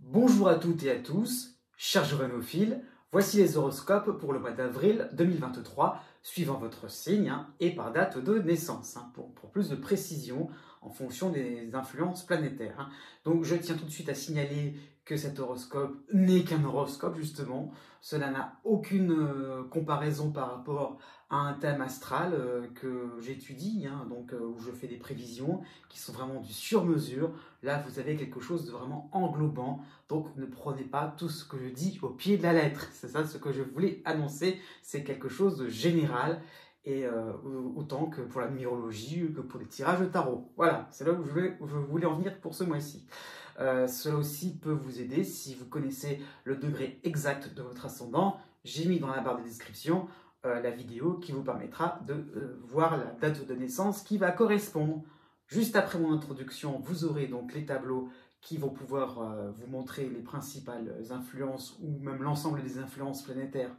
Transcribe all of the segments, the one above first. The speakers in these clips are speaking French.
Bonjour à toutes et à tous, chers journophiles, voici les horoscopes pour le mois d'avril 2023, suivant votre signe et par date de naissance, pour plus de précision en fonction des influences planétaires. Donc je tiens tout de suite à signaler que cet horoscope n'est qu'un horoscope justement, cela n'a aucune comparaison par rapport à un thème astral que j'étudie, où je fais des prévisions qui sont vraiment du sur-mesure. Là vous avez quelque chose de vraiment englobant. Donc ne prenez pas tout ce que je dis au pied de la lettre. C'est ça ce que je voulais annoncer. C'est quelque chose de général. Et autant que pour la numérologie que pour les tirages de tarot. Voilà, c'est là où je voulais en venir pour ce mois-ci. Cela aussi peut vous aider si vous connaissez le degré exact de votre ascendant. J'ai mis dans la barre de description la vidéo qui vous permettra de voir la date de naissance qui va correspondre. Juste après mon introduction, vous aurez donc les tableaux qui vont pouvoir vous montrer les principales influences ou même l'ensemble des influences planétaires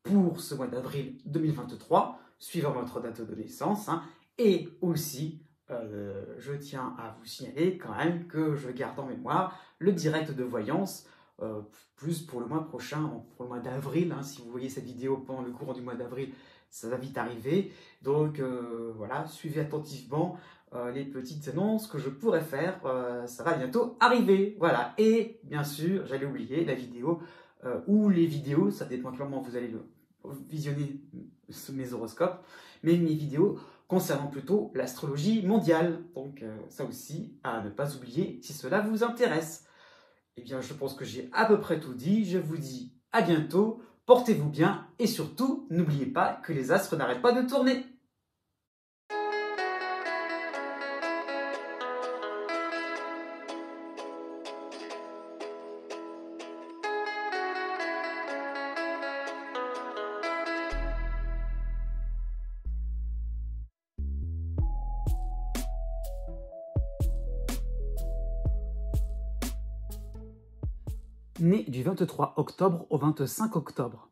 pour ce mois d'avril 2023, suivant votre date de naissance. Et aussi, je tiens à vous signaler quand même que je garde en mémoire le direct de voyance, plus pour le mois prochain, pour le mois d'avril. Si vous voyez cette vidéo pendant le courant du mois d'avril, ça va vite arriver. Donc voilà, suivez attentivement les petites annonces que je pourrais faire, ça va bientôt arriver, voilà. Et bien sûr, j'allais oublier la vidéo, ou les vidéos, ça dépend comment vous allez visionner mes horoscopes, mais mes vidéos concernant plutôt l'astrologie mondiale, donc ça aussi, à ne pas oublier si cela vous intéresse. Eh bien, je pense que j'ai à peu près tout dit, je vous dis à bientôt, portez-vous bien, et surtout, n'oubliez pas que les astres n'arrêtent pas de tourner. Né du 23 octobre au 25 octobre.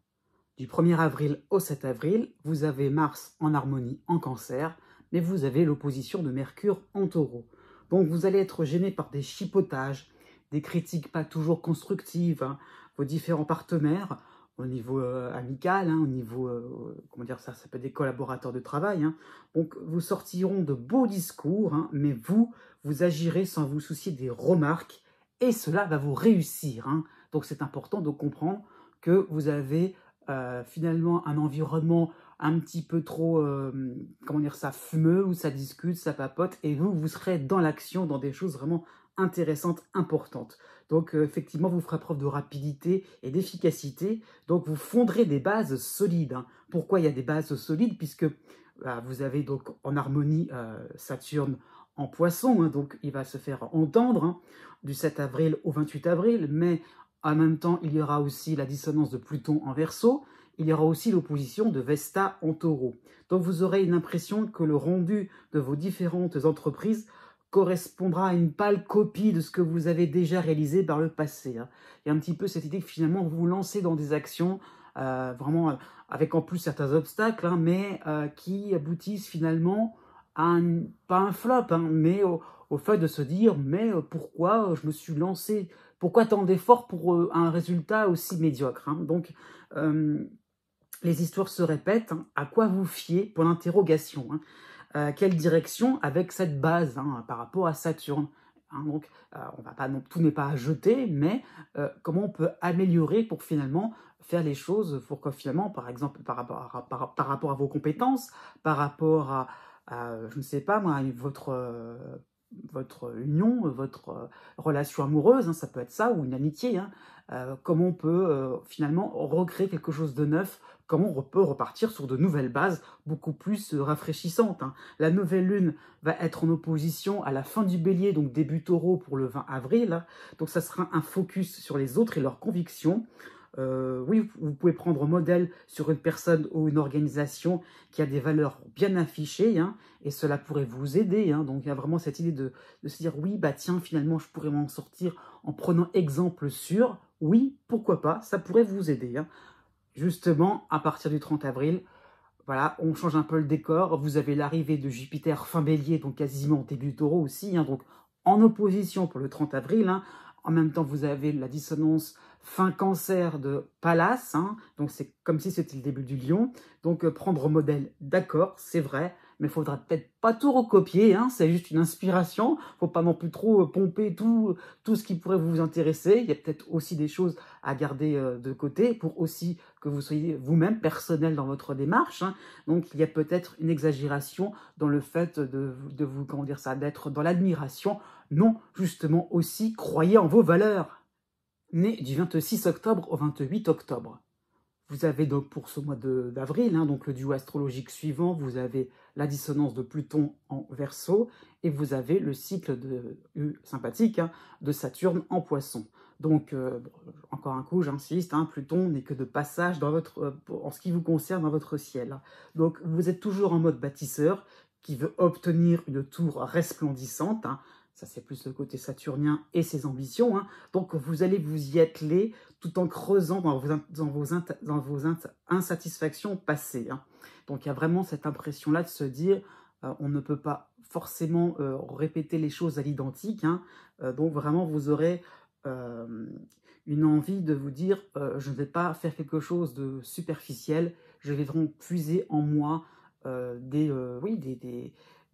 Du 1er avril au 7 avril, vous avez Mars en harmonie en Cancer, mais vous avez l'opposition de Mercure en Taureau. Donc vous allez être gêné par des chipotages, des critiques pas toujours constructives, vos différents partenaires, au niveau amical, au niveau, comment dire ça peut être des collaborateurs de travail. Donc vous sortiront de beaux discours, mais vous agirez sans vous soucier des remarques, et cela va vous réussir. Donc c'est important de comprendre que vous avez finalement un environnement un petit peu trop, fumeux, où ça discute, ça papote, et vous serez dans l'action, dans des choses vraiment intéressantes, importantes. Donc effectivement, vous ferez preuve de rapidité et d'efficacité, donc vous fonderez des bases solides. Pourquoi il y a des bases solides? Puisque vous avez donc en harmonie Saturne en Poisson, donc il va se faire entendre du 7 avril au 28 avril, mais en même temps, il y aura aussi la dissonance de Pluton en Verseau, il y aura aussi l'opposition de Vesta en Taureau. Donc vous aurez une impression que le rendu de vos différentes entreprises correspondra à une pâle copie de ce que vous avez déjà réalisé par le passé. Il y a un petit peu cette idée que finalement vous vous lancez dans des actions, vraiment avec en plus certains obstacles, mais qui aboutissent finalement à pas un flop, mais au fait de se dire, mais pourquoi je me suis lancé, pourquoi tant d'efforts pour un résultat aussi médiocre? Donc, les histoires se répètent. À quoi vous fiez pour l'interrogation? Quelle direction avec cette base par rapport à Saturne? Donc, on va pas, tout n'est pas à jeter, mais comment on peut améliorer pour finalement faire les choses, pour que finalement, par exemple, par rapport à vos compétences, par rapport à je ne sais pas moi, votre union, votre relation amoureuse, ça peut être ça, ou une amitié, comment on peut finalement recréer quelque chose de neuf, comment on peut repartir sur de nouvelles bases beaucoup plus rafraîchissantes. La nouvelle lune va être en opposition à la fin du bélier, donc début taureau pour le 20 avril, donc ça sera un focus sur les autres et leurs convictions. Oui, vous pouvez prendre modèle sur une personne ou une organisation qui a des valeurs bien affichées, et cela pourrait vous aider. Donc il y a vraiment cette idée de se dire, oui, bah tiens, finalement, je pourrais m'en sortir en prenant exemple sur, oui, pourquoi pas, ça pourrait vous aider. Justement, à partir du 30 avril, voilà, on change un peu le décor. Vous avez l'arrivée de Jupiter fin bélier, donc quasiment début taureau aussi, donc en opposition pour le 30 avril, En même temps, vous avez la dissonance fin cancer de Pallas, hein, donc c'est comme si c'était le début du lion. Donc prendre modèle, d'accord, c'est vrai, mais il faudra peut-être pas tout recopier, hein, c'est juste une inspiration. Faut pas non plus trop pomper tout ce qui pourrait vous intéresser. Il y a peut-être aussi des choses à garder de côté pour aussi que vous soyez vous-même personnel dans votre démarche, hein. Donc il y a peut-être une exagération dans le fait de vous, comment dire ça, d'être dans l'admiration. Non, justement aussi, croyez en vos valeurs. Né du 26 octobre au 28 octobre. Vous avez donc pour ce mois d'avril, hein, donc le duo astrologique suivant, vous avez la dissonance de Pluton en Verseau et vous avez le cycle sympathique, hein, de Saturne en Poisson. Donc, encore un coup, j'insiste, hein, Pluton n'est que de passage dans en ce qui vous concerne dans votre ciel, hein. Donc, vous êtes toujours en mode bâtisseur qui veut obtenir une tour resplendissante, hein. Ça, c'est plus le côté saturnien et ses ambitions, hein. Donc, vous allez vous y atteler tout en creusant dans vos insatisfactions passées, hein. Donc, il y a vraiment cette impression-là de se dire on ne peut pas forcément répéter les choses à l'identique, hein. Donc, vraiment, vous aurez une envie de vous dire je ne vais pas faire quelque chose de superficiel, je vais vraiment puiser en moi oui,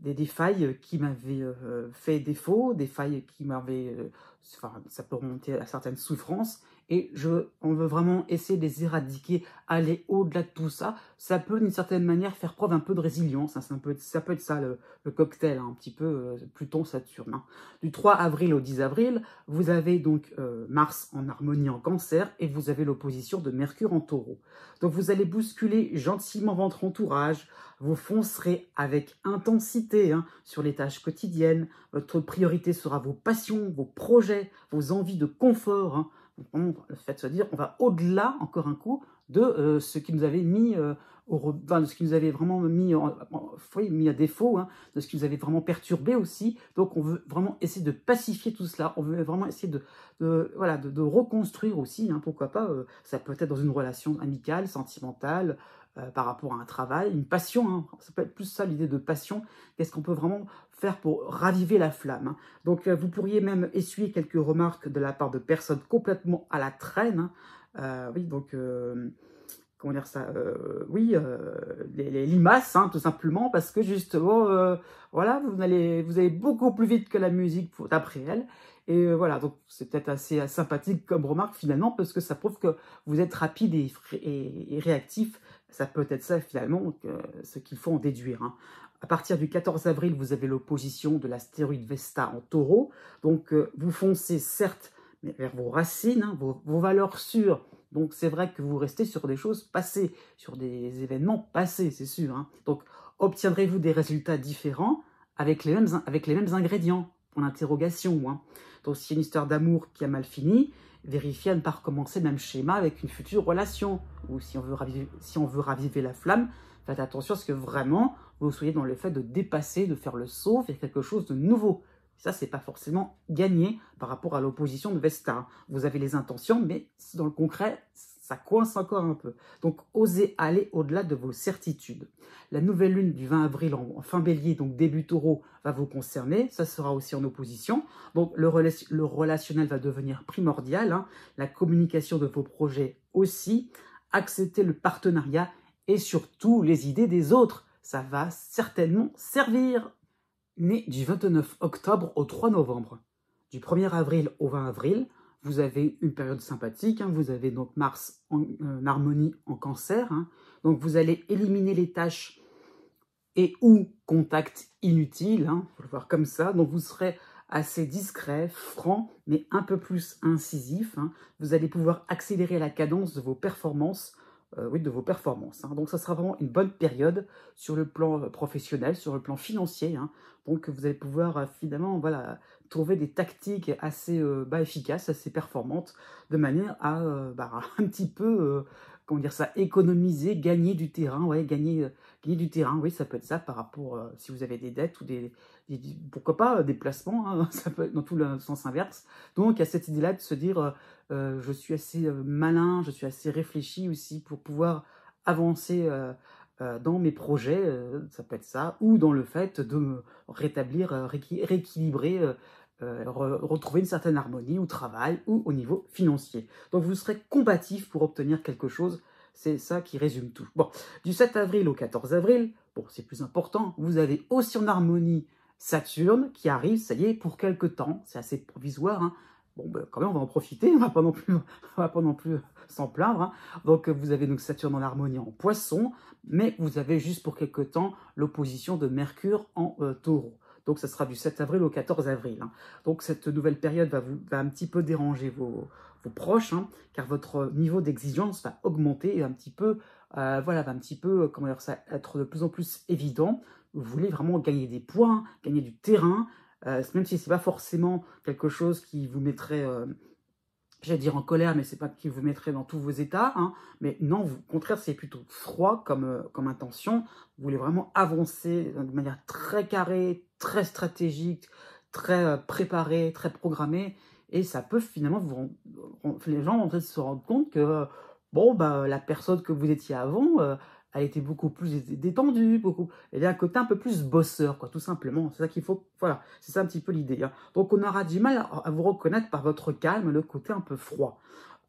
des failles qui m'avaient fait défaut, des failles qui m'avaient... enfin, ça peut remonter à certaines souffrances, et on veut vraiment essayer de les éradiquer, aller au-delà de tout ça. Ça peut, d'une certaine manière, faire preuve un peu de résilience, hein. Ça peut être ça, le cocktail, hein, un petit peu Pluton-Saturne, hein. Du 3 avril au 10 avril, vous avez donc Mars en harmonie en Cancer, et vous avez l'opposition de Mercure en Taureau. Donc vous allez bousculer gentiment votre entourage, vous foncerez avec intensité, hein, sur les tâches quotidiennes. Votre priorité sera vos passions, vos projets, vos envies de confort, hein. Vraiment, le fait de se dire, on va au-delà, encore un coup, de ce qui nous avait mis, de ce qui nous avait vraiment mis à défaut, hein, de ce qui nous avait vraiment perturbé aussi. Donc, on veut vraiment essayer de pacifier tout cela. On veut vraiment essayer voilà, de reconstruire aussi, hein, pourquoi pas. Ça peut être dans une relation amicale, sentimentale, par rapport à un travail, une passion, hein. Ça peut être plus ça l'idée de passion. Qu'est-ce qu'on peut vraiment faire pour raviver la flamme, hein. Donc vous pourriez même essuyer quelques remarques de la part de personnes complètement à la traîne, hein. Oui, donc comment dire ça, oui, les limaces, hein, tout simplement, parce que justement, voilà, vous allez beaucoup plus vite que la musique d'après elle. Et voilà, donc c'est peut-être assez sympathique comme remarque finalement, parce que ça prouve que vous êtes rapide et réactif. Ça peut être ça finalement, ce qu'il faut en déduire, hein. À partir du 14 avril, vous avez l'opposition de l'astéroïde Vesta en Taureau. Donc vous foncez certes mais vers vos racines, hein, vos valeurs sûres. Donc c'est vrai que vous restez sur des choses passées, sur des événements passés, c'est sûr, hein. Donc obtiendrez-vous des résultats différents avec les mêmes ingrédients, pour l'interrogation, hein. Donc si une histoire d'amour qui a mal fini, vérifiez à ne pas recommencer le même schéma avec une future relation. Ou si on veut raviver la flamme, faites attention à ce que vraiment vous soyez dans le fait de dépasser, de faire le saut, faire quelque chose de nouveau. Ça, c'est pas forcément gagné par rapport à l'opposition de Vesta. Vous avez les intentions, mais dans le concret, ça coince encore un peu. Donc, osez aller au-delà de vos certitudes. La nouvelle lune du 20 avril en fin bélier, donc début taureau, va vous concerner. Ça sera aussi en opposition. Donc, le relationnel va devenir primordial, hein. La communication de vos projets aussi. Accepter le partenariat et surtout les idées des autres. Ça va certainement servir. Né du 29 octobre au 3 novembre. Du 1er avril au 20 avril, vous avez une période sympathique, hein. Vous avez donc Mars en harmonie en Cancer, hein. Donc vous allez éliminer les tâches et ou contacts inutiles, hein, faut le voir comme ça. Donc vous serez assez discret, franc, mais un peu plus incisif, hein. Vous allez pouvoir accélérer la cadence de vos performances, oui, de vos performances, hein. Donc ça sera vraiment une bonne période sur le plan professionnel, sur le plan financier, hein. Donc vous allez pouvoir finalement, voilà, trouver des tactiques assez efficaces, assez performantes, de manière à un petit peu, comment dire ça, économiser, gagner du terrain, ouais, gagner du terrain, oui, ça peut être ça par rapport, si vous avez des dettes ou pourquoi pas, des placements, hein, ça peut être dans tout le sens inverse. Donc, il y a cette idée-là de se dire, je suis assez malin, je suis assez réfléchi aussi pour pouvoir avancer dans mes projets, ça peut être ça, ou dans le fait de me rétablir, rééquilibrer retrouver une certaine harmonie au travail ou au niveau financier. Donc vous serez combatif pour obtenir quelque chose, c'est ça qui résume tout. Bon, du 7 avril au 14 avril, bon, c'est plus important, vous avez aussi en harmonie Saturne qui arrive, ça y est, pour quelque temps, c'est assez provisoire, hein. Bon, ben, quand même, on va en profiter, on va pas non plus s'en plaindre, hein. Donc vous avez donc Saturne en harmonie en Poisson, mais vous avez juste pour quelque temps l'opposition de Mercure en Taureau. Donc ça sera du 7 avril au 14 avril, hein. Donc cette nouvelle période va un petit peu déranger vos proches, hein, car votre niveau d'exigence va augmenter et un petit peu, voilà, va un petit peu, comment dire ça, être de plus en plus évident. Vous voulez vraiment gagner des points, gagner du terrain, même si c'est pas forcément quelque chose qui vous mettrait, j'allais dire en colère, mais c'est pas qui vous mettrait dans tous vos états, hein. Mais non, au contraire, c'est plutôt froid comme intention. Vous voulez vraiment avancer de manière très carrée, très stratégique, très préparée, très programmée. Et ça peut finalement les gens vont peut-être se rendre compte que bon, bah, la personne que vous étiez avant a été beaucoup plus détendue, elle a un côté un peu plus bosseur, quoi, tout simplement. C'est ça qu'il faut, voilà, c'est ça un petit peu l'idée, hein. Donc on aura du mal à vous reconnaître par votre calme, le côté un peu froid.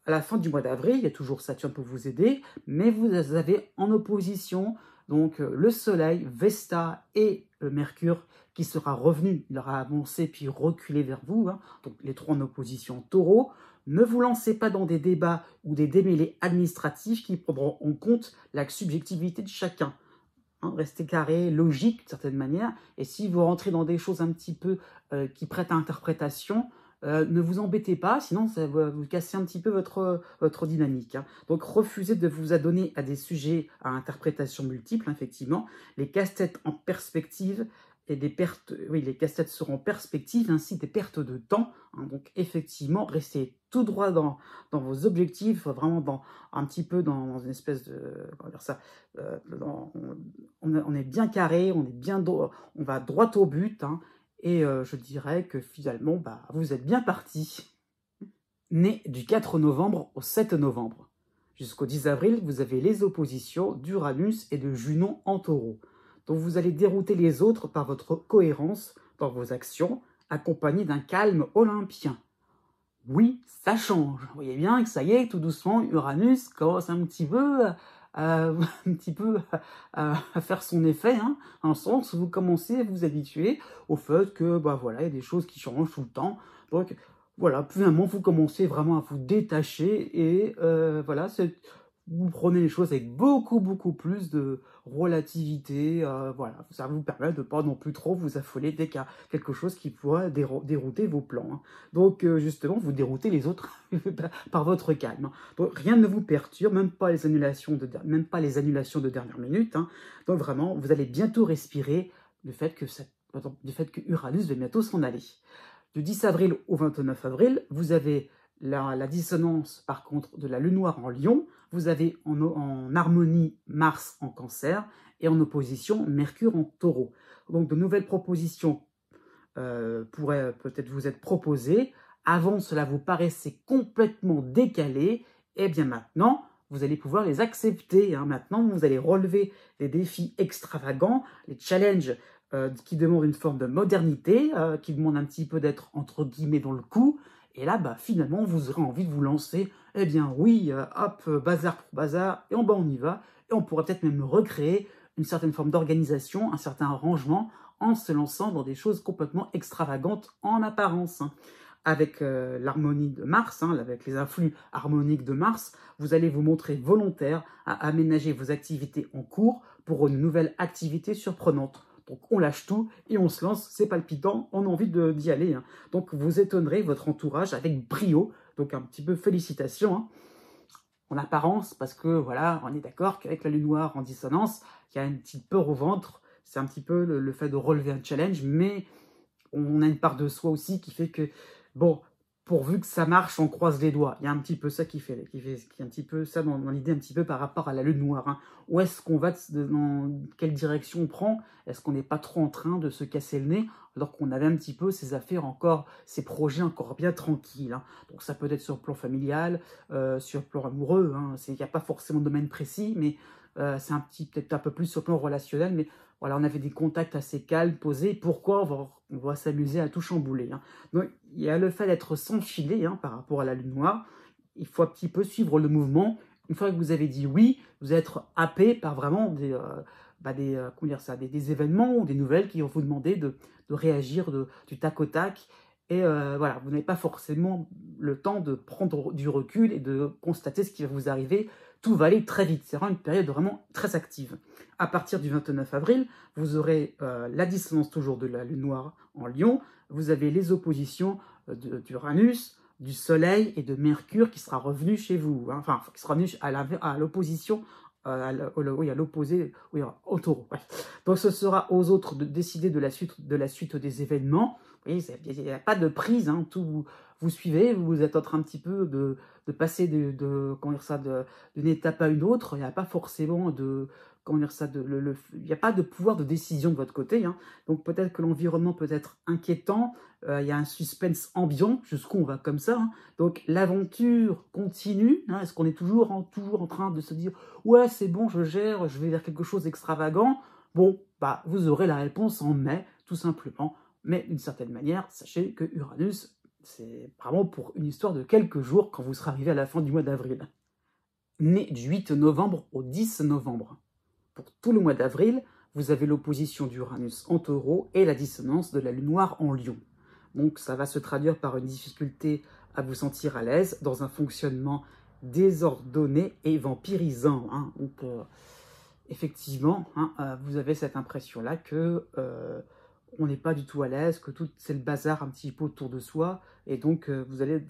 À la fin du mois d'avril, il y a toujours Saturne pour vous aider, mais vous avez en opposition donc le Soleil, Vesta et Mercure qui sera revenu, il aura avancé puis reculé vers vous, hein. Donc les trois en opposition Taureau. Ne vous lancez pas dans des débats ou des démêlés administratifs qui prendront en compte la subjectivité de chacun, hein. Restez carré, logique d'une certaine manière, et si vous rentrez dans des choses un petit peu qui prêtent à interprétation, ne vous embêtez pas, sinon ça va vous casser un petit peu votre dynamique, hein. Donc refusez de vous adonner à des sujets à interprétation multiple, hein, effectivement. Les casse-têtes en perspective et des pertes, oui, les casse-têtes seront en perspective, ainsi des pertes de temps, hein. Donc effectivement, restez tout droit dans vos objectifs, vraiment un petit peu dans une espèce de, comment dire ça, on est bien carré, on va droit au but, hein. Et je dirais que finalement, bah, vous êtes bien parti. Né du 4 novembre au 7 novembre. Jusqu'au 10 avril, vous avez les oppositions d'Uranus et de Junon en Taureau. Donc vous allez dérouter les autres par votre cohérence dans vos actions, accompagnée d'un calme olympien. Oui, ça change. Vous voyez bien que ça y est, tout doucement, Uranus commence un petit peu à faire son effet, hein, dans le sens où vous commencez à vous habituer au fait que, bah voilà, il y a des choses qui changent tout le temps. Donc, voilà, plus un moment, vous commencez vraiment à vous détacher et voilà, vous prenez les choses avec beaucoup plus de relativité. Voilà, ça vous permet de ne pas non plus trop vous affoler dès qu'il y a quelque chose qui pourrait dérouter vos plans, hein. Donc, justement, vous déroutez les autres par votre calme, hein. Donc, rien ne vous perturbe, même pas les annulations de dernière minute, hein. Donc, vraiment, vous allez bientôt respirer du fait que Uranus va bientôt s'en aller. Du 10 avril au 29 avril, vous avez la dissonance, par contre, de la lune noire en Lion. Vous avez en harmonie Mars en Cancer et en opposition Mercure en Taureau. Donc, de nouvelles propositions pourraient peut-être vous être proposées. Avant, cela vous paraissait complètement décalé. Et bien maintenant, vous allez pouvoir les accepter, hein. Maintenant, vous allez relever des défis extravagants, les challenges qui demandent une forme de modernité, qui demandent un petit peu d'être, entre guillemets, dans le coup. Et là, bah, finalement, vous aurez envie de vous lancer. Eh bien oui, hop, bazar pour bazar, et on y va. Et on pourrait peut-être même recréer une certaine forme d'organisation, un certain rangement, en se lançant dans des choses complètement extravagantes en apparence, hein. Avec l'harmonie de Mars, hein, avec les influx harmoniques de Mars, vous allez vous montrer volontaire à aménager vos activités en cours pour une nouvelle activité surprenante. Donc on lâche tout et on se lance, c'est palpitant, on a envie d'y aller, hein. Donc vous étonnerez votre entourage avec brio, donc un petit peu félicitations, hein, en apparence, parce que voilà, on est d'accord qu'avec la lune noire en dissonance, il y a une petite peur au ventre, c'est un petit peu le fait de relever un challenge, mais on a une part de soi aussi qui fait que, bon, pourvu que ça marche, on croise les doigts. Il y a un petit peu ça qui est un petit peu ça dans l'idée un petit peu par rapport à la lune noire, hein. Où est-ce qu'on va, dans quelle direction on prend? Est-ce qu'on n'est pas trop en train de se casser le nez alors qu'on avait un petit peu ces affaires encore, ces projets encore bien tranquilles, hein. Donc ça peut être sur le plan familial, sur le plan amoureux, hein. Il n'y a pas forcément de domaine précis, mais c'est peut-être un peu plus sur le plan relationnel, mais voilà, on avait des contacts assez calmes, posés. Pourquoi on va s'amuser à tout chambouler, hein. Donc, il y a le fait d'être sans filet, hein, par rapport à la lune noire. Il faut un petit peu suivre le mouvement. Une fois que vous avez dit oui, vous êtes happé par vraiment comment dire ça, des événements ou des nouvelles qui vont vous demander de réagir du tac au tac. Et voilà, vous n'avez pas forcément le temps de prendre du recul et de constater ce qui va vous arriver. Tout va aller très vite. C'est vraiment une période vraiment très active. À partir du 29 avril, vous aurez la dissonance toujours de la lune noire en Lion. Vous avez les oppositions d'Uranus, du Soleil et de Mercure qui sera revenu chez vous, hein. Enfin, qui sera venu à l'opposition, oui, à l'opposé, oui, au Taureau. Bref. Donc, ce sera aux autres de décider de la suite des événements. Oui, il n'y a pas de prise, hein, tout vous suivez, vous êtes en train un petit peu de passer comment dire ça, d'une étape à une autre. Il n'y a pas forcément comment dire ça, il n'y a pas de pouvoir de décision de votre côté, hein. Donc peut-être que l'environnement peut être inquiétant, il y a un suspense ambiant, jusqu'où on va comme ça, hein. Donc l'aventure continue, hein. Est-ce qu'on est toujours en train de se dire « Ouais, c'est bon, je gère, je vais vers quelque chose d'extravagant ». Bon, bah, vous aurez la réponse en mai, tout simplement. Mais d'une certaine manière, sachez que Uranus, c'est vraiment pour une histoire de quelques jours quand vous serez arrivé à la fin du mois d'avril. Né du 8 novembre au 10 novembre. Pour tout le mois d'avril, vous avez l'opposition d'Uranus en Taureau et la dissonance de la lune noire en Lion. Donc ça va se traduire par une difficulté à vous sentir à l'aise dans un fonctionnement désordonné et vampirisant, hein. Donc effectivement, hein, vous avez cette impression-là que on n'est pas du tout à l'aise, que tout c'est le bazar un petit peu autour de soi, et donc vous allez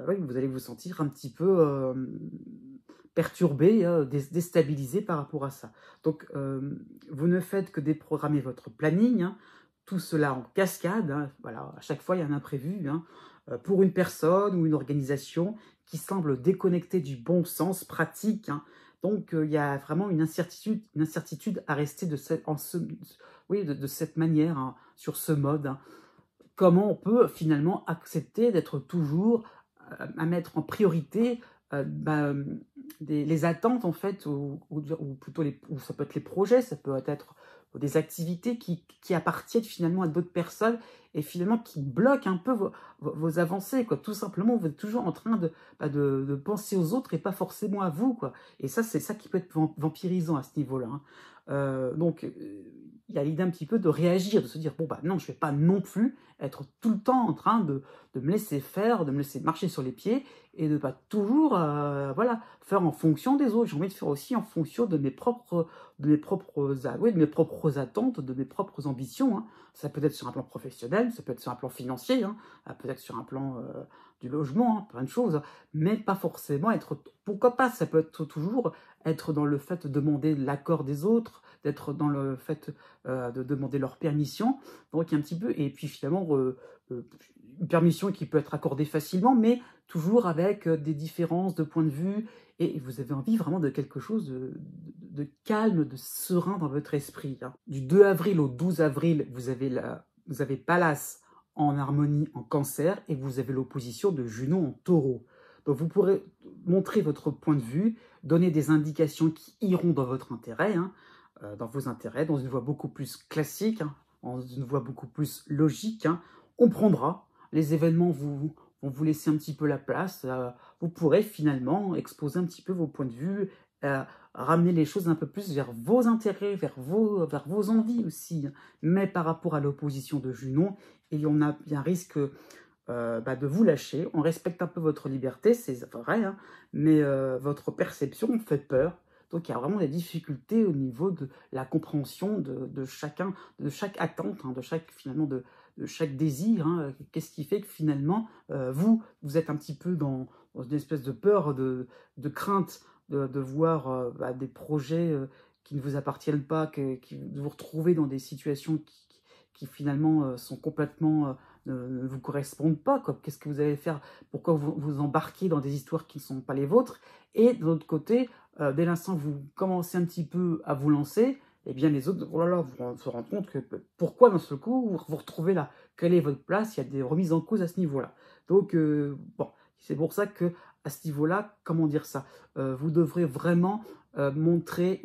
oui, vous allez vous sentir un petit peu perturbé, déstabilisé par rapport à ça. Donc vous ne faites que déprogrammer votre planning, hein, tout cela en cascade, hein, voilà, à chaque fois il y a un imprévu, hein, pour une personne ou une organisation qui semble déconnectée du bon sens pratique, hein. Donc il y a vraiment une incertitude à rester oui, de cette manière, hein, sur ce mode, hein. Comment on peut finalement accepter d'être toujours à mettre en priorité les attentes, en fait, ou plutôt ou ça peut être les projets, ça peut être des activités qui appartiennent finalement à d'autres personnes et finalement qui bloquent un peu vos avancées, quoi. Tout simplement, vous êtes toujours en train de penser aux autres et pas forcément à vous, quoi. Et ça, c'est ça qui peut être vampirisant à ce niveau-là, hein. Donc, il y a l'idée un petit peu de réagir, de se dire, bon, bah non, je ne vais pas non plus être tout le temps en train de me laisser faire, de me laisser marcher sur les pieds et de pas toujours voilà, faire en fonction des autres. J'ai envie de faire aussi en fonction de mes propres attentes, de mes propres ambitions, hein. Ça peut être sur un plan professionnel, ça peut être sur un plan financier, hein, peut-être sur un plan du logement, hein, plein de choses, mais pas forcément être... Pourquoi pas, ça peut être toujours être dans le fait de demander l'accord des autres, d'être dans le fait de demander leur permission. Donc il y a un petit peu, et puis finalement, une permission qui peut être accordée facilement, mais toujours avec des différences de point de vue, et vous avez envie vraiment de quelque chose de calme, de serein dans votre esprit, hein. Du 2 avril au 12 avril, vous avez Pallas en harmonie en Cancer, et vous avez l'opposition de Junon en Taureau. Donc vous pourrez montrer votre point de vue, donner des indications qui iront dans votre intérêt, hein, dans vos intérêts, dans une voie beaucoup plus classique, hein, dans une voie beaucoup plus logique, hein. On prendra, les événements vont vous laisser un petit peu la place, vous pourrez finalement exposer un petit peu vos points de vue, ramener les choses un peu plus vers vos intérêts, vers vos envies aussi, hein. Mais par rapport à l'opposition de Junon, il y a un risque de vous lâcher. On respecte un peu votre liberté, c'est vrai, hein, mais votre perception fait peur. Donc il y a vraiment des difficultés au niveau de la compréhension de chacun, de chaque attente, hein, finalement de chaque désir, hein. Qu'est-ce qui fait que finalement vous êtes un petit peu dans une espèce de peur, de crainte de voir des projets qui ne vous appartiennent pas, de vous retrouver dans des situations qui finalement sont complètement ne vous correspondent pas, quoi. Qu'est-ce que vous allez faire? Pourquoi vous embarquez dans des histoires qui ne sont pas les vôtres? Et de l'autre côté, dès l'instant que vous commencez un petit peu à vous lancer, eh bien les autres, oh là là, vont se rendre compte que pourquoi d'un seul coup vous vous retrouvez là? Quelle est votre place? Il y a des remises en cause à ce niveau-là. Donc bon, c'est pour ça que à ce niveau-là, comment dire ça, vous devrez vraiment montrer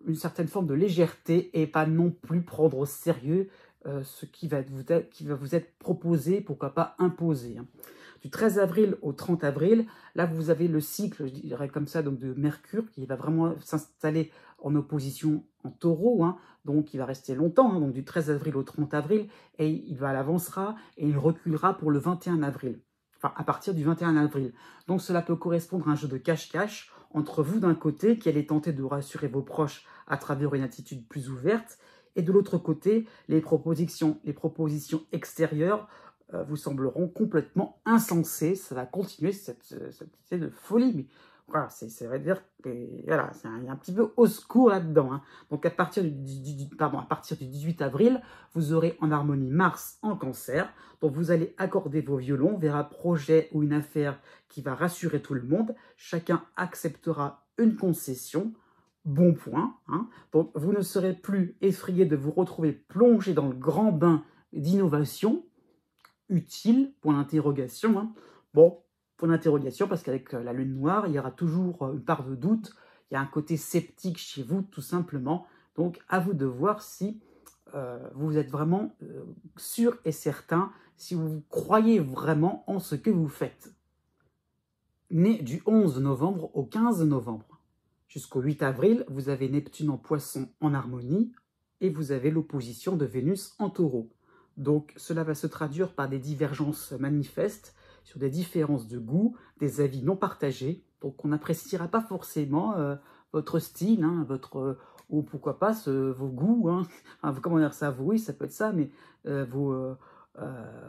une certaine forme de légèreté et pas non plus prendre au sérieux ce qui va vous être proposé, pourquoi pas imposé. Hein. Du 13 avril au 30 avril, là vous avez le cycle, je dirais comme ça, donc de Mercure qui va vraiment s'installer en opposition en Taureau, hein, donc il va rester longtemps, hein, donc du 13 avril au 30 avril, et il avancera et il reculera pour le 21 avril, enfin à partir du 21 avril. Donc cela peut correspondre à un jeu de cache-cache entre vous d'un côté, qui allez tenter de rassurer vos proches à travers une attitude plus ouverte, et de l'autre côté, les propositions extérieures vous sembleront complètement insensées. Ça va continuer cette idée de folie, mais voilà, ça veut dire que voilà, il y a un petit peu au secours là-dedans. Hein. Donc à partir du 18 avril, vous aurez en harmonie Mars en Cancer, donc vous allez accorder vos violons vers un projet ou une affaire qui va rassurer tout le monde. Chacun acceptera une concession. Bon point. Hein. Donc vous ne serez plus effrayé de vous retrouver plongé dans le grand bain d'innovation. Utile, point d'interrogation. Hein. Bon, point d'interrogation, parce qu'avec la lune noire, il y aura toujours une part de doute. Il y a un côté sceptique chez vous, tout simplement. Donc, à vous de voir si vous êtes vraiment sûr et certain, si vous croyez vraiment en ce que vous faites. Né du 11 novembre au 15 novembre. Jusqu'au 8 avril, vous avez Neptune en Poisson en harmonie et vous avez l'opposition de Vénus en Taureau. Donc cela va se traduire par des divergences manifestes sur des différences de goût, des avis non partagés. Donc on n'appréciera pas forcément votre style, hein, ou pourquoi pas vos goûts. Hein. Enfin, comment dire ça, oui, ça peut être ça, mais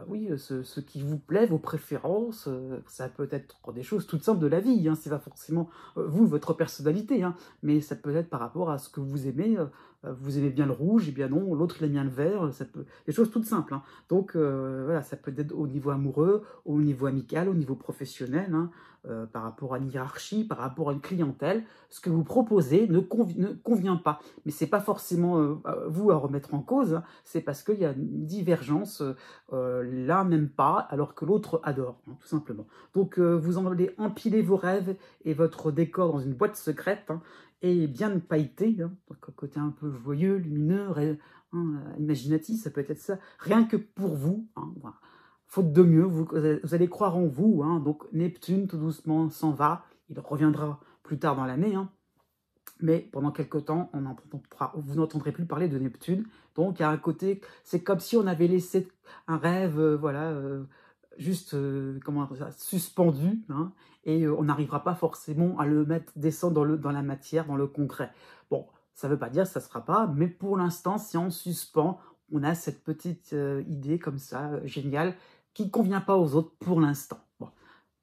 oui, ce qui vous plaît, vos préférences, ça peut être des choses toutes simples de la vie, hein, c'est pas forcément vous, votre personnalité, hein, mais ça peut être par rapport à ce que vous aimez bien le rouge, et bien non, l'autre il aime bien le vert, ça peut, des choses toutes simples. Hein. Donc voilà, ça peut être au niveau amoureux, au niveau amical, au niveau professionnel, hein, par rapport à une hiérarchie, par rapport à une clientèle, ce que vous proposez ne convient pas. Mais c'est pas forcément vous à remettre en cause, hein, c'est parce qu'il y a une divergence. L'un n'aime pas alors que l'autre adore, hein, tout simplement. Donc vous allez empiler vos rêves et votre décor dans une boîte secrète, hein, et bien pailleté, hein, donc un côté un peu joyeux, lumineux, imaginatif, ça peut être ça, rien que pour vous, hein, voilà. Faute de mieux, vous allez croire en vous, hein, donc Neptune tout doucement s'en va, il reviendra plus tard dans l'année, hein, mais pendant quelques temps, vous n'entendrez plus parler de Neptune. Donc, il y a un côté, c'est comme si on avait laissé un rêve, voilà, juste, comment dire ça, suspendu, hein, et on n'arrivera pas forcément à le descendre dans la matière, dans le concret. Bon, ça ne veut pas dire que ça ne sera pas, mais pour l'instant, si on suspend, on a cette petite idée comme ça, géniale, qui ne convient pas aux autres pour l'instant. Bon.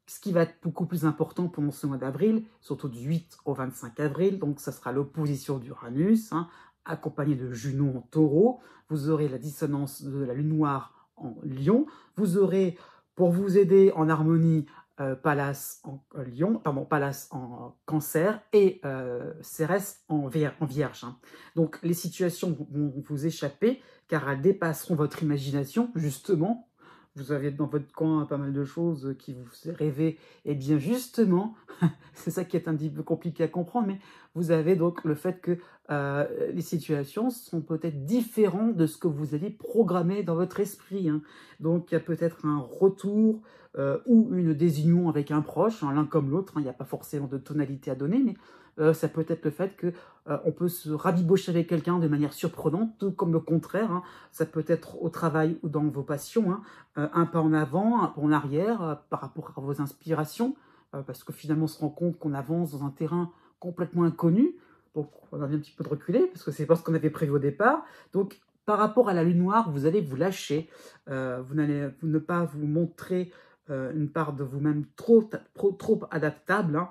Ce qui va être beaucoup plus important pendant ce mois d'avril, surtout du 8 au 25 avril, donc ça sera l'opposition d'Uranus, hein, accompagnée de Junon en Taureau. Vous aurez la dissonance de la lune noire en Lion. Vous aurez, pour vous aider en harmonie, Pallas en Lion, pardon, Pallas en Cancer et Cérès en Vierge. Hein. Donc les situations vont vous échapper car elles dépasseront votre imagination, justement. Vous avez dans votre coin pas mal de choses qui vous font rêver. Et bien justement, c'est ça qui est un petit peu compliqué à comprendre, mais vous avez donc le fait que les situations sont peut-être différentes de ce que vous avez programmé dans votre esprit. Hein. Donc il y a peut-être un retour ou une désunion avec un proche, hein, l'un comme l'autre. Hein. Il n'y a pas forcément de tonalité à donner, mais ça peut être le fait que on peut se rabibocher avec quelqu'un de manière surprenante, tout comme le contraire. Hein. Ça peut être au travail ou dans vos passions, hein. Un pas en avant, un pas en arrière par rapport à vos inspirations, parce que finalement on se rend compte qu'on avance dans un terrain complètement inconnu, donc on a un petit peu de reculer, parce que c'est pas ce qu'on avait prévu au départ. Donc par rapport à la lune noire, vous allez vous lâcher, vous ne pas vous montrer une part de vous-même trop adaptable, hein.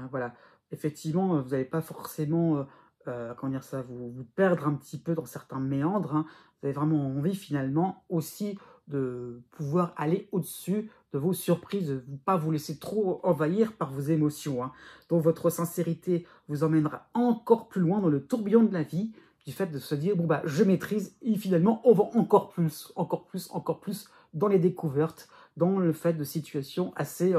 Voilà, effectivement, vous n'allez pas forcément, comment dire ça, vous perdre un petit peu dans certains méandres, hein. Vous avez vraiment envie finalement aussi de pouvoir aller au-dessus de vos surprises, de ne pas vous laisser trop envahir par vos émotions. Hein. Donc votre sincérité vous emmènera encore plus loin dans le tourbillon de la vie, du fait de se dire, bon bah je maîtrise, et finalement on va encore plus dans les découvertes, dans le fait de situations assez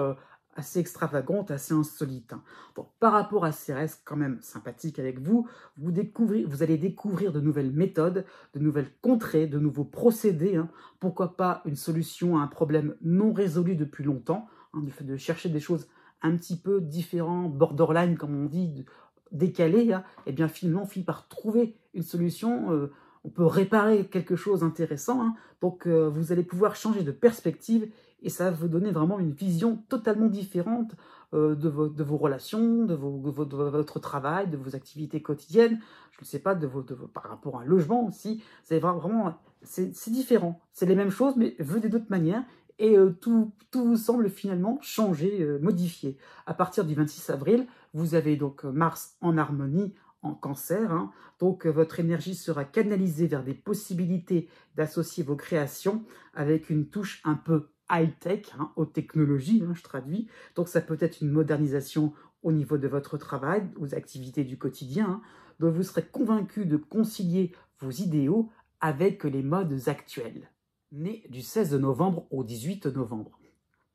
assez extravagante, assez insolite. Hein. Donc, par rapport à Cérès, quand même sympathique avec vous, vous allez découvrir de nouvelles méthodes, de nouvelles contrées, de nouveaux procédés. Hein. Pourquoi pas une solution à un problème non résolu depuis longtemps, hein, du fait de chercher des choses un petit peu différentes, borderline, comme on dit, décalées, hein, et bien finalement, on finit par trouver une solution. On peut réparer quelque chose d'intéressant. Hein. Donc, vous allez pouvoir changer de perspective et ça va vous donner vraiment une vision totalement différente de vos relations, de votre travail, de vos activités quotidiennes, je ne sais pas, par rapport à un logement aussi. C'est vraiment, c'est différent. C'est les mêmes choses, mais vues de d'autres manières. Et tout vous semble finalement changer, modifier. À partir du 26 avril, vous avez donc Mars en harmonie en Cancer. Hein. Donc, votre énergie sera canalisée vers des possibilités d'associer vos créations avec une touche un peu high-tech, hein, aux technologies, hein, je traduis. Donc, ça peut être une modernisation au niveau de votre travail, aux activités du quotidien. Hein. Donc, vous serez convaincu de concilier vos idéaux avec les modes actuels. Né du 16 novembre au 18 novembre.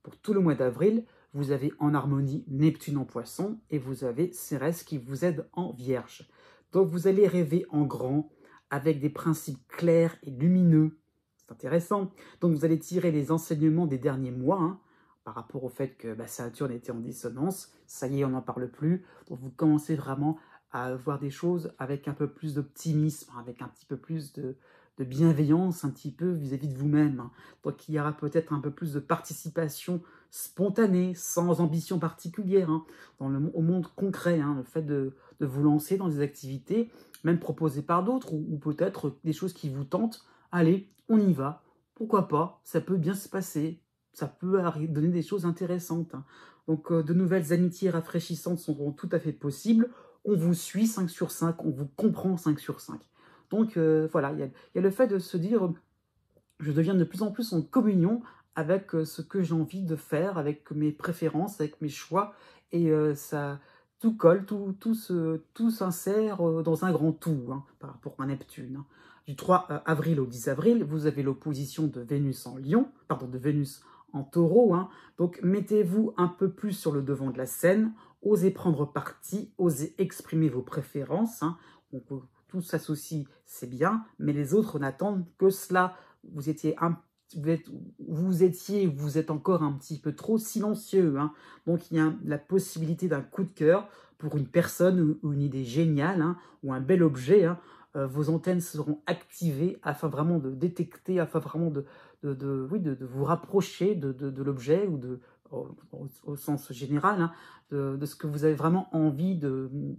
Pour tout le mois d'avril, vous avez en harmonie Neptune en Poisson et vous avez Cérès qui vous aide en Vierge. Donc vous allez rêver en grand avec des principes clairs et lumineux. C'est intéressant. Donc vous allez tirer les enseignements des derniers mois, hein, par rapport au fait que Saturne était en dissonance. Ça y est, on n'en parle plus. Donc vous commencez vraiment à voir des choses avec un peu plus d'optimisme, avec un petit peu plus de bienveillance un petit peu vis-à-vis de vous-même. Hein. Donc il y aura peut-être un peu plus de participation spontanée, sans ambition particulière, hein, au monde concret, hein, le fait de vous lancer dans des activités, même proposées par d'autres, ou peut-être des choses qui vous tentent. Allez, on y va, pourquoi pas, ça peut bien se passer, ça peut donner des choses intéressantes. Hein. Donc de nouvelles amitiés rafraîchissantes seront tout à fait possibles, on vous suit 5 sur 5, on vous comprend 5 sur 5. Donc voilà, il y a le fait de se dire, je deviens de plus en plus en communion avec ce que j'ai envie de faire, avec mes préférences, avec mes choix, et ça tout colle, tout s'insère dans un grand tout, hein, par rapport à Neptune. Hein. Du 3 avril au 10 avril, vous avez l'opposition de Vénus en Lion, pardon, de Vénus en Taureau, hein. Donc mettez-vous un peu plus sur le devant de la scène, osez prendre parti, osez exprimer vos préférences, hein. Donc, tout s'associe, c'est bien, mais les autres n'attendent que cela. Vous êtes encore un petit peu trop silencieux. Hein. Donc, il y a la possibilité d'un coup de cœur pour une personne ou une idée géniale, hein, ou un bel objet. Hein. Vos antennes seront activées afin vraiment de détecter, afin vraiment de vous rapprocher de l'objet ou au sens général, hein, de ce que vous avez vraiment envie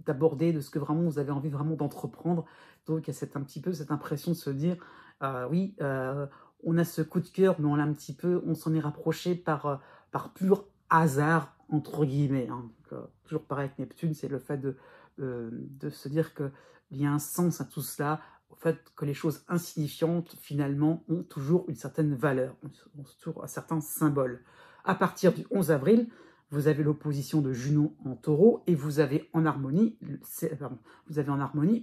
d'aborder, de ce que vraiment vous avez envie vraiment d'entreprendre. Donc, il y a un petit peu cette impression de se dire, oui, on a ce coup de cœur, mais on s'en est rapproché par pur hasard, entre guillemets. Hein. Donc, toujours pareil avec Neptune, c'est le fait de se dire qu'il y a un sens à tout cela, au fait que les choses insignifiantes, finalement, ont toujours une certaine valeur, ont toujours un certain symbole. À partir du 11 avril, vous avez l'opposition de Junon en Taureau et vous avez en harmonie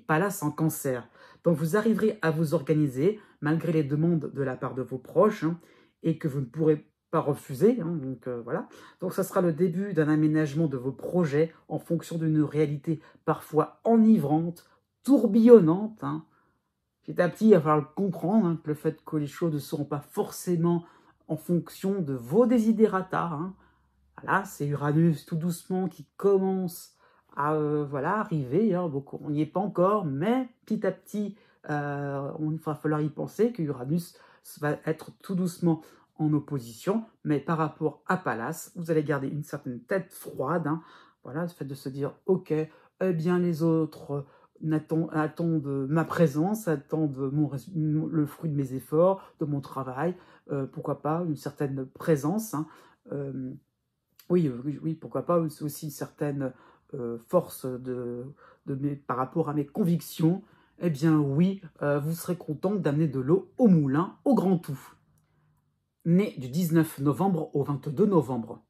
Pallas en Cancer. Donc vous arriverez à vous organiser malgré les demandes de la part de vos proches, hein, et que vous ne pourrez pas refuser. Hein, donc voilà. Donc ça sera le début d'un aménagement de vos projets en fonction d'une réalité parfois enivrante, tourbillonnante. Hein. Petit à petit, il va falloir le comprendre, hein, que le fait que les choses ne seront pas forcément en fonction de vos desiderata. Hein. Voilà, c'est Uranus tout doucement qui commence à arriver. Hein. Donc on n'y est pas encore, mais petit à petit, il va falloir y penser que Uranus va être tout doucement en opposition. Mais par rapport à Pallas, vous allez garder une certaine tête froide. Hein. Voilà, le fait de se dire, ok, eh bien les autres attendent ma présence, attendent le fruit de mes efforts, de mon travail, pourquoi pas une certaine présence. Hein. Oui, pourquoi pas aussi une certaine force par rapport à mes convictions. Eh bien oui, vous serez content d'amener de l'eau au moulin, au grand tout. Né du 19 novembre au 22 novembre.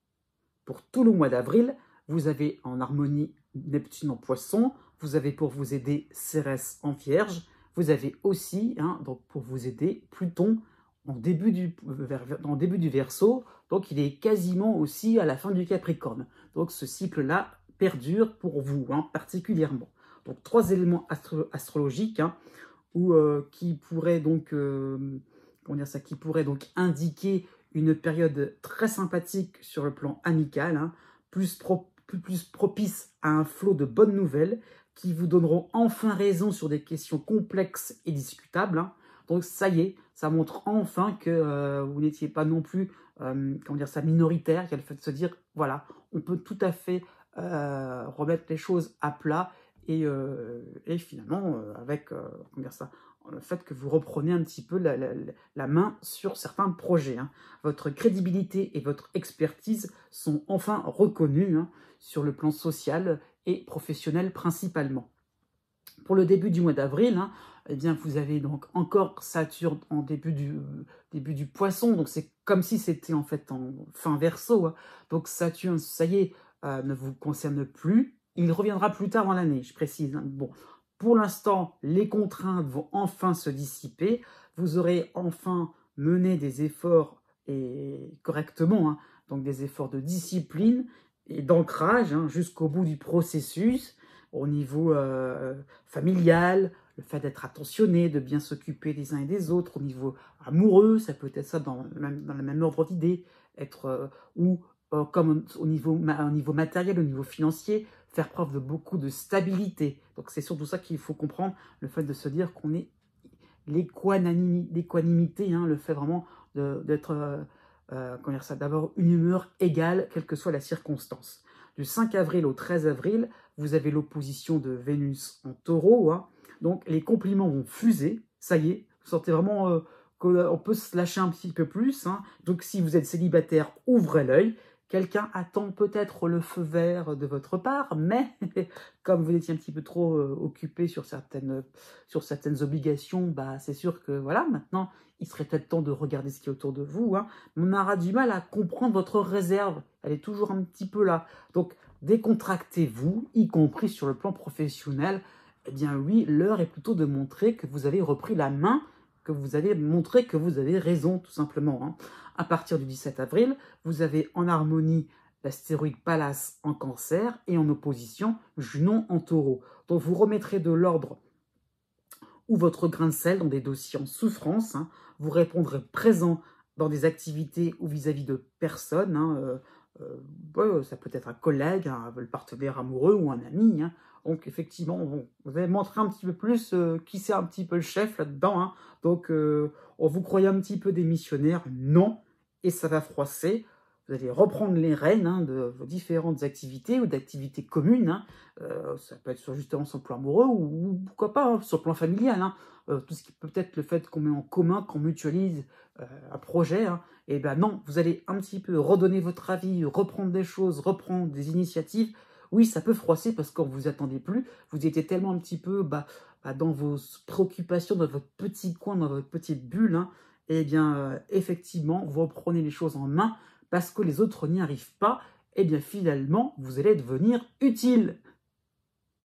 Pour tout le mois d'avril, vous avez en harmonie Neptune en Poisson, vous avez pour vous aider Cérès en Vierge, vous avez aussi, hein, donc pour vous aider, Pluton dans le début du Verseau, donc il est quasiment aussi à la fin du Capricorne. Donc ce cycle-là perdure pour vous, hein, particulièrement. Donc 3 éléments astrologiques, hein, qui pourraient donc, comment dire ça, qui pourraient donc indiquer une période très sympathique sur le plan amical, hein, plus propice à un flot de bonnes nouvelles qui vous donneront enfin raison sur des questions complexes et discutables, hein. Donc ça y est, ça montre enfin que vous n'étiez pas non plus, comment dire ça, minoritaire. Il y a le fait de se dire, voilà, on peut tout à fait remettre les choses à plat et finalement, avec comment dire ça, le fait que vous reprenez un petit peu la main sur certains projets, hein. Votre crédibilité et votre expertise sont enfin reconnues, hein, sur le plan social et professionnel principalement. Pour le début du mois d'avril, hein, eh bien, vous avez donc encore Saturne en début du Poisson, donc c'est comme si c'était en fait en fin Verseau, hein. Donc Saturne, ça y est, ne vous concerne plus. Il reviendra plus tard dans l'année, je précise, hein. Bon, pour l'instant, les contraintes vont enfin se dissiper. Vous aurez enfin mené des efforts et correctement, hein, donc des efforts de discipline et d'ancrage, hein, jusqu'au bout du processus, au niveau familial, le fait d'être attentionné, de bien s'occuper des uns et des autres, au niveau amoureux, ça peut être ça dans le même ordre d'idée, être comme au niveau matériel, au niveau financier, faire preuve de beaucoup de stabilité. Donc c'est surtout ça qu'il faut comprendre, le fait de se dire qu'on est l'équanimité, hein, le fait vraiment d'être, comment dire ça, d'avoir une humeur égale, quelle que soit la circonstance. Du 5 avril au 13 avril, vous avez l'opposition de Vénus en Taureau, hein. Donc les compliments vont fuser, ça y est, vous sentez vraiment qu'on peut se lâcher un petit peu plus, hein. Donc si vous êtes célibataire, ouvrez l'œil. Quelqu'un attend peut-être le feu vert de votre part, mais comme vous étiez un petit peu trop occupé sur certaines obligations, bah, c'est sûr que voilà, maintenant, il serait peut-être temps de regarder ce qui est autour de vous, hein. On aura du mal à comprendre votre réserve, elle est toujours un petit peu là. Donc, décontractez-vous, y compris sur le plan professionnel. Eh bien oui, l'heure est plutôt de montrer que vous avez repris la main, que vous avez montré que vous avez raison, tout simplement, hein. À partir du 17 avril, vous avez en harmonie l'astéroïde Pallas en Cancer et en opposition Junon en Taureau. Donc vous remettrez de l'ordre ou votre grain de sel dans des dossiers en souffrance, hein. Vous répondrez présent dans des activités ou vis-à-vis de personnes, hein, ça peut être un collègue, un partenaire amoureux ou un ami, hein. Donc effectivement, vous allez montrer un petit peu plus qui c'est un petit peu le chef là-dedans, hein. Donc vous croyez un petit peu démissionnaire, non, et ça va froisser. Vous allez reprendre les rênes, hein, de vos différentes activités ou d'activités communes, hein. Ça peut être justement sur le plan amoureux ou pourquoi pas, hein, sur le plan familial, hein. Tout ce qui peut être le fait qu'on met en commun, qu'on mutualise un projet, hein. Et ben non, vous allez un petit peu redonner votre avis, reprendre des choses, reprendre des initiatives. Oui, ça peut froisser parce qu'on ne vous attendez plus. Vous étiez tellement un petit peu dans vos préoccupations, dans votre petit coin, dans votre petite bulle, hein. Et bien, effectivement, vous reprenez les choses en main parce que les autres n'y arrivent pas. Et bien, finalement, vous allez devenir utile.